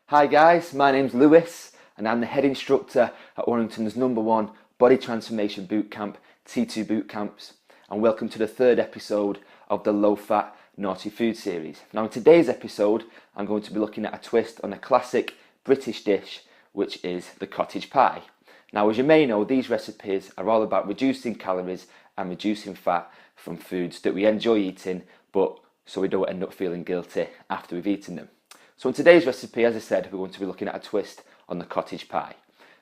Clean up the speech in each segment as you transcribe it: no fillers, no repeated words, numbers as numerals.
Hi guys, my name's Lewis and I'm the head instructor at Warrington's #1 Body Transformation Bootcamp, T2 Bootcamps, and welcome to the third episode of the Low Fat Naughty Food series. Now in today's episode I'm going to be looking at a twist on a classic British dish, which is the cottage pie. Now as you may know, these recipes are all about reducing calories and reducing fat from foods that we enjoy eating, but so we don't end up feeling guilty after we've eaten them. So in today's recipe, as I said, we're going to be looking at a twist on the cottage pie.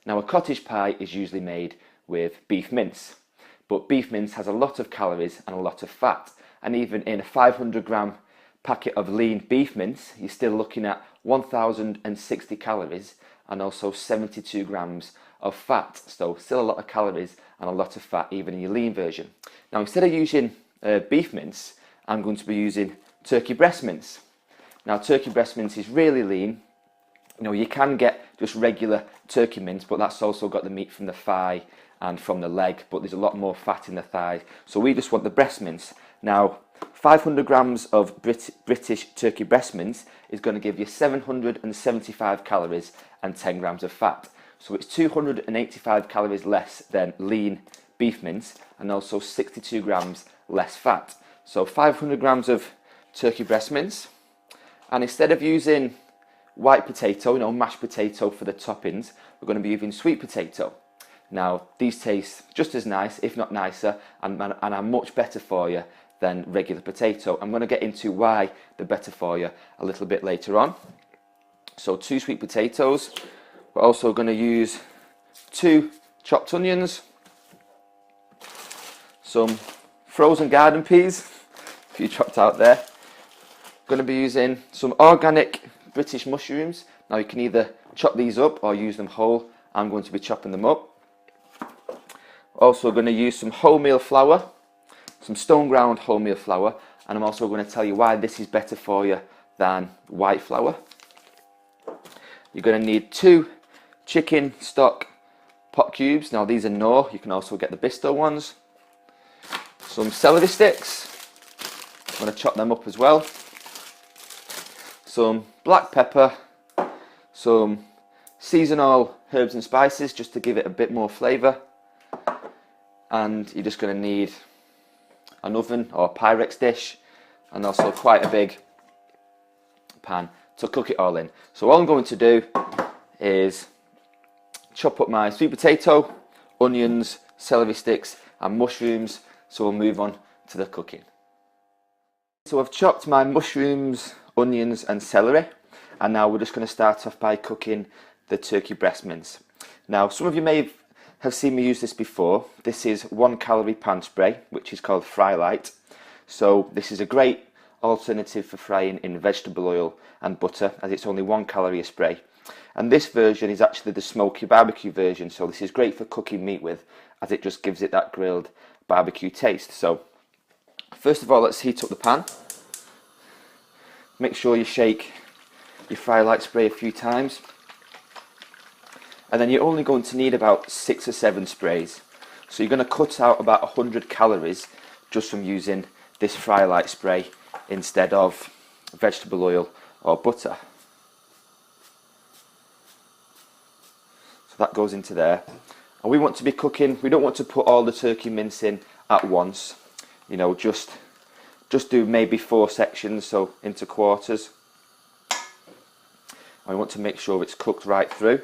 Now a cottage pie is usually made with beef mince, but beef mince has a lot of calories and a lot of fat, and even in a 500-gram packet of lean beef mince, you're still looking at 1,060 calories and also 72 grams of fat. So still a lot of calories and a lot of fat even in your lean version. Now instead of using beef mince, I'm going to be using turkey breast mince. Now turkey breast mince is really lean. You know, you can get just regular turkey mince, but that's also got the meat from the thigh and from the leg, but there's a lot more fat in the thigh. So we just want the breast mince. Now 500 grams of British turkey breast mince is going to give you 775 calories and 10 grams of fat. So it's 285 calories less than lean beef mince and also 62 grams less fat. So 500 grams of turkey breast mince. And instead of using white potato, you know, mashed potato for the toppings, we're going to be using sweet potato. Now, these taste just as nice, if not nicer, and are much better for you than regular potato. I'm going to get into why they're better for you a little bit later on. So 2 sweet potatoes. We're also going to use 2 chopped onions, some frozen garden peas, a few chopped out there. Going to be using some organic British mushrooms. Now you can either chop these up or use them whole. I'm going to be chopping them up. Also going to use some wholemeal flour, some stoneground wholemeal flour, and I'm also going to tell you why this is better for you than white flour. You're going to need 2 chicken stock pot cubes. Now these are Knorr, you can also get the Bisto ones. Some celery sticks, I'm going to chop them up as well. Some black pepper, some seasonal herbs and spices just to give it a bit more flavour, and you're just going to need an oven or Pyrex dish and also quite a big pan to cook it all in. So all I'm going to do is chop up my sweet potato, onions, celery sticks and mushrooms, so we'll move on to the cooking. So I've chopped my mushrooms, onions and celery, and now we're just going to start off by cooking the turkey breast mince. Now some of you may have seen me use this before. This is 1 calorie pan spray, which is called Fry Light. So this is a great alternative for frying in vegetable oil and butter, as it's only 1 calorie a spray. And this version is actually the smoky barbecue version, so this is great for cooking meat with, as it just gives it that grilled barbecue taste. So first of all, let's heat up the pan. Make sure you shake your Fry Light spray a few times, and then you're only going to need about 6 or 7 sprays. So you're going to cut out about 100 calories just from using this Fry Light spray instead of vegetable oil or butter. So that goes into there, and we want to be cooking, we don't want to put all the turkey mince in at once, you know, just do maybe 4 sections, so into quarters. And we want to make sure it's cooked right through.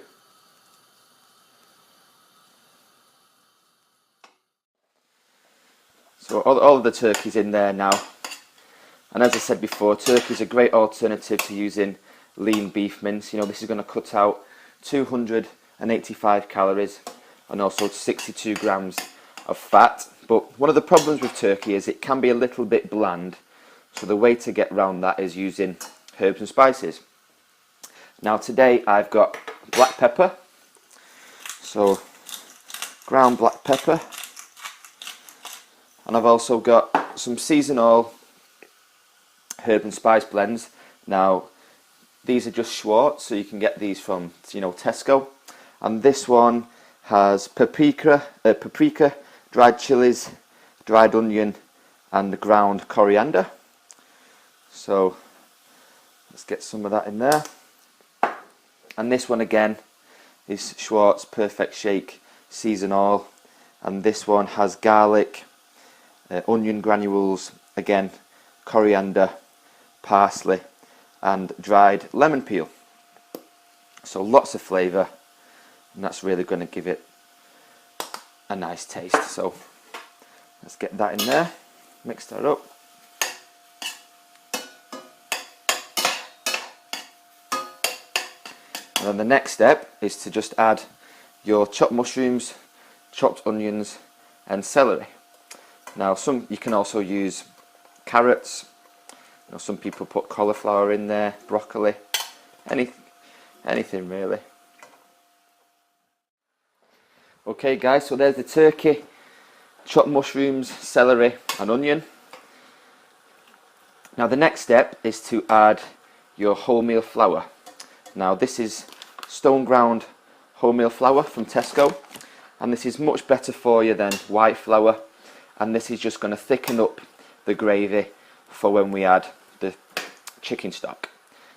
So all of the turkey's in there now. And as I said before, turkey is a great alternative to using lean beef mince. You know, this is going to cut out 285 calories and also 62 grams of fat. But one of the problems with turkey is it can be a little bit bland, so the way to get around that is using herbs and spices. Now today I've got black pepper, so ground black pepper, and I've also got some seasonal herb and spice blends. Now these are just Schwartz, so you can get these from, you know, Tesco, and this one has paprika, dried chilies, dried onion and ground coriander. So let's get some of that in there. And this one again is Schwartz Perfect Shake Season All, and this one has garlic, onion granules, again coriander, parsley and dried lemon peel. So lots of flavour, and that's really going to give it a nice taste. So let's get that in there, mix that up. And then the next step is to just add your chopped mushrooms, chopped onions and celery. Now you can also use carrots, some people put cauliflower in there, broccoli, anything really. Okay guys, so there's the turkey, chopped mushrooms, celery and onion. Now the next step is to add your wholemeal flour. Now this is stoneground wholemeal flour from Tesco, and this is much better for you than white flour, and this is just going to thicken up the gravy for when we add the chicken stock.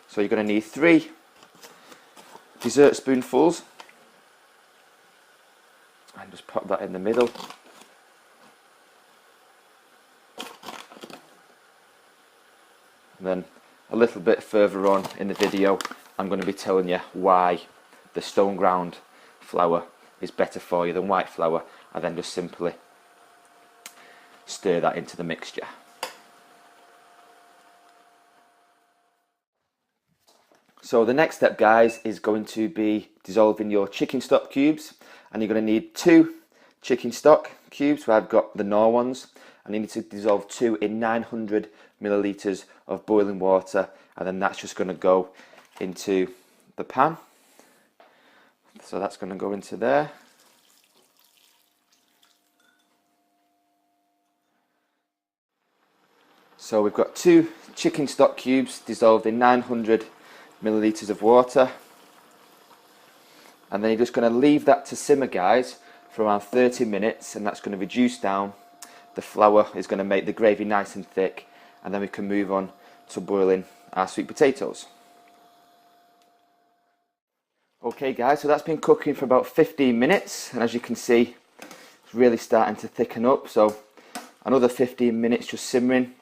So you're going to need 3 dessert spoonfuls, and just pop that in the middle. And then a little bit further on in the video I'm going to be telling you why the stoneground flour is better for you than white flour, and then just simply stir that into the mixture. So the next step guys is going to be dissolving your chicken stock cubes, and you're going to need 2 chicken stock cubes. So I've got the Knorr ones, and you need to dissolve 2 in 900 millilitres of boiling water, and then that's just going to go into the pan. So that's going to go into there. So we've got 2 chicken stock cubes dissolved in 900 millilitres of water, and then you're just going to leave that to simmer guys for around 30 minutes, and that's going to reduce down. The flour is going to make the gravy nice and thick, and then we can move on to boiling our sweet potatoes. Okay guys, so that's been cooking for about 15 minutes, and as you can see it's really starting to thicken up. So another 15 minutes just simmering,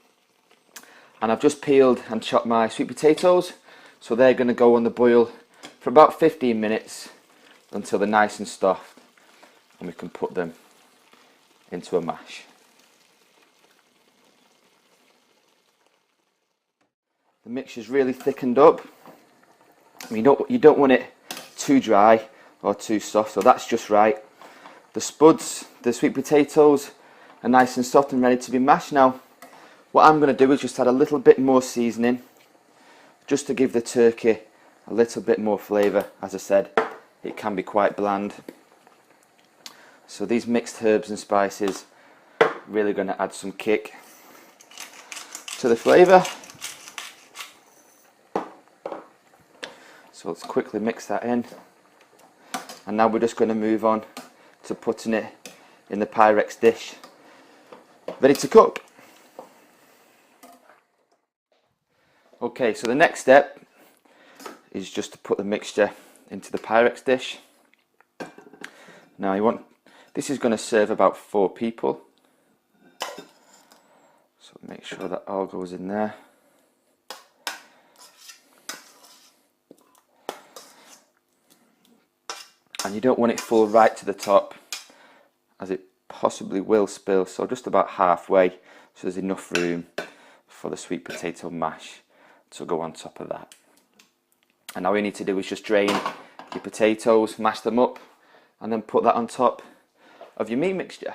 and I've just peeled and chopped my sweet potatoes, so they're going to go on the boil for about 15 minutes until they're nice and soft, and we can put them into a mash. The mixture's really thickened up. You don't want it too dry or too soft, so that's just right. The spuds, the sweet potatoes, are nice and soft and ready to be mashed. Now what I'm going to do is just add a little bit more seasoning, just to give the turkey a little bit more flavour. As I said, it can be quite bland, so these mixed herbs and spices are really going to add some kick to the flavour. So let's quickly mix that in, and now we're just going to move on to putting it in the Pyrex dish ready to cook. Okay, so the next step is just to put the mixture into the Pyrex dish. Now this is going to serve about 4 people, so make sure that all goes in there. And you don't want it full right to the top, as it possibly will spill, so just about halfway, so there's enough room for the sweet potato mash to go on top of that. And all you need to do is just drain your potatoes, mash them up, and then put that on top of your meat mixture.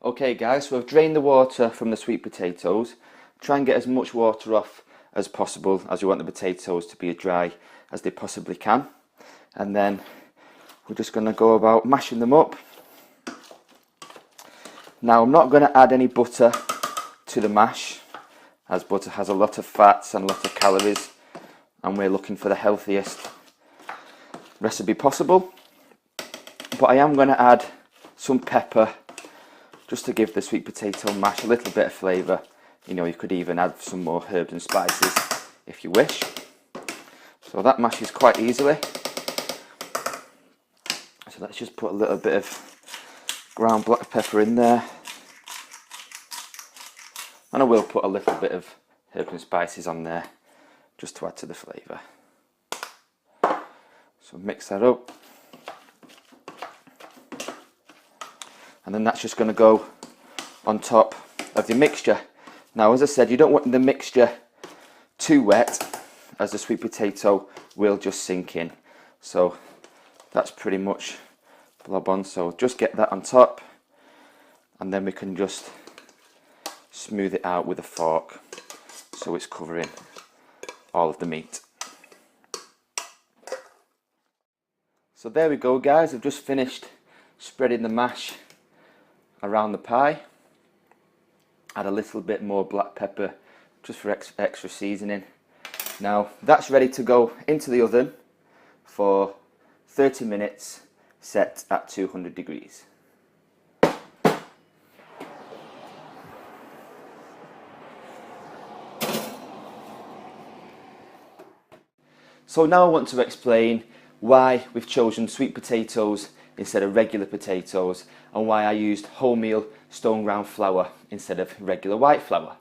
Okay guys, so I've drained the water from the sweet potatoes. Try and get as much water off as possible, as you want the potatoes to be as dry as they possibly can. And then we're just going to go about mashing them up. Now I'm not going to add any butter to the mash, as butter has a lot of fats and a lot of calories, and we're looking for the healthiest recipe possible. But I am going to add some pepper just to give the sweet potato mash a little bit of flavour. You could even add some more herbs and spices if you wish. So that mashes quite easily. So let's just put a little bit of ground black pepper in there. And I will put a little bit of herbs and spices on there just to add to the flavour. So mix that up. And then that's just going to go on top of the mixture. Now, as I said, you don't want the mixture too wet, as the sweet potato will just sink in. So that's pretty much blob on. So just get that on top, and then we can just smooth it out with a fork so it's covering all of the meat. So there we go, guys. I've just finished spreading the mash around the pie. Add a little bit more black pepper just for extra seasoning. Now that's ready to go into the oven for 30 minutes, set at 200 degrees. So now I want to explain why we've chosen sweet potatoes instead of regular potatoes, and why I used wholemeal stoneground flour instead of regular white flour.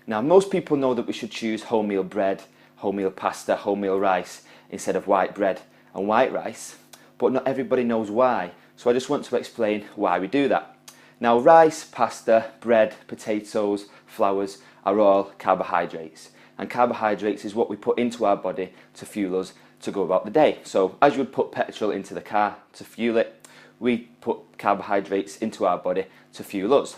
Now, most people know that we should choose wholemeal bread, wholemeal pasta, wholemeal rice instead of white bread and white rice, but not everybody knows why. So I just want to explain why we do that. Now, rice, pasta, bread, potatoes, flours are all carbohydrates, and carbohydrates is what we put into our body to fuel us to go about the day. So as you would put petrol into the car to fuel it, we put carbohydrates into our body to fuel us.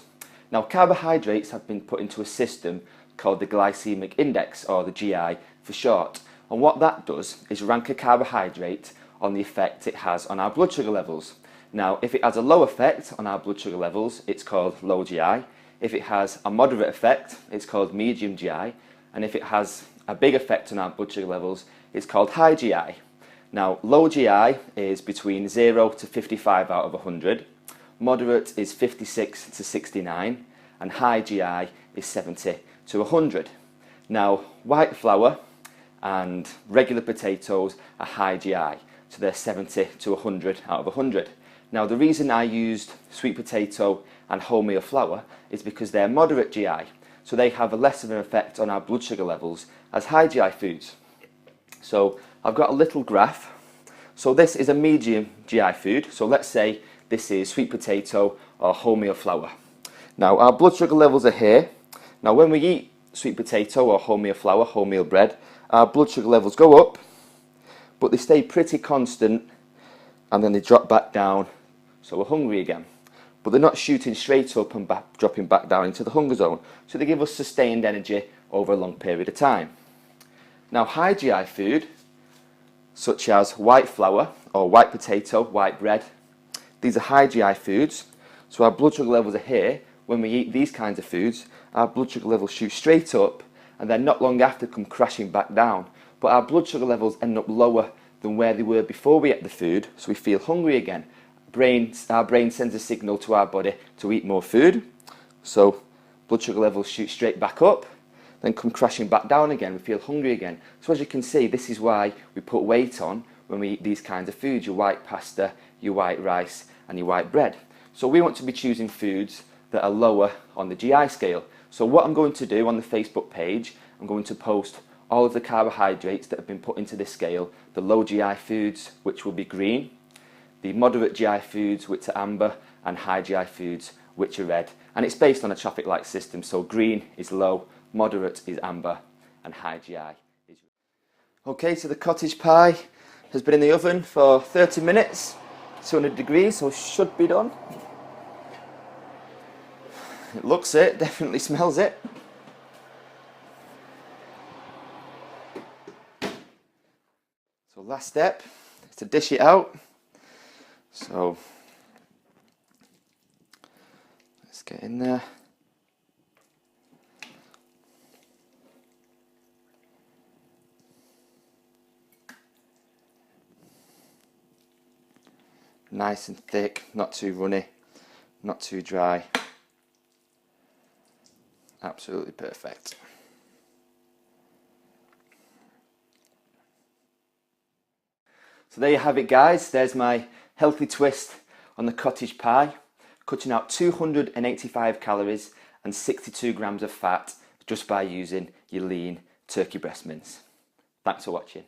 Now, carbohydrates have been put into a system called the glycemic index, or the GI for short, and what that does is rank a carbohydrate on the effect it has on our blood sugar levels. Now, if it has a low effect on our blood sugar levels, it's called low GI. If it has a moderate effect, it's called medium GI, and if it has a big effect on our blood sugar levels, it's called high GI. Now, low GI is between 0 to 55 out of 100, moderate is 56 to 69, and high GI is 70 to 100. Now, white flour and regular potatoes are high GI, so they're 70 to 100 out of 100. Now, the reason I used sweet potato and wholemeal flour is because they're moderate GI, so they have a less of an effect on our blood sugar levels as high GI foods. So I've got a little graph. So this is a medium GI food. So let's say this is sweet potato or wholemeal flour. Now our blood sugar levels are here. Now when we eat sweet potato or wholemeal flour, wholemeal bread, our blood sugar levels go up, but they stay pretty constant, and then they drop back down, so we're hungry again. But they're not shooting straight up and dropping back down into the hunger zone, so they give us sustained energy over a long period of time. Now, high GI food, such as white flour or white potato, white bread, these are high GI foods, so our blood sugar levels are here. When we eat these kinds of foods, our blood sugar levels shoot straight up, and then not long after come crashing back down. But our blood sugar levels end up lower than where they were before we ate the food, so we feel hungry again. Our brain sends a signal to our body to eat more food, so blood sugar levels shoot straight back up, then come crashing back down again. We feel hungry again. So as you can see, this is why we put weight on when we eat these kinds of foods, your white pasta, your white rice, and your white bread. So we want to be choosing foods that are lower on the GI scale. So what I'm going to do on the Facebook page, I'm going to post all of the carbohydrates that have been put into this scale, the low GI foods, which will be green, the moderate GI foods, which are amber, and high GI foods, which are red. And it's based on a traffic light system, so green is low, moderate is amber, and high GI is red. Okay, so the cottage pie has been in the oven for 30 minutes, 200 degrees, so it should be done. It looks it, definitely smells it. So last step is to dish it out. So let's get in there. Nice and thick, not too runny, not too dry. Absolutely perfect. So there you have it, guys. There's my healthy twist on the cottage pie, cutting out 285 calories and 62 grams of fat just by using your lean turkey breast mince. Thanks for watching.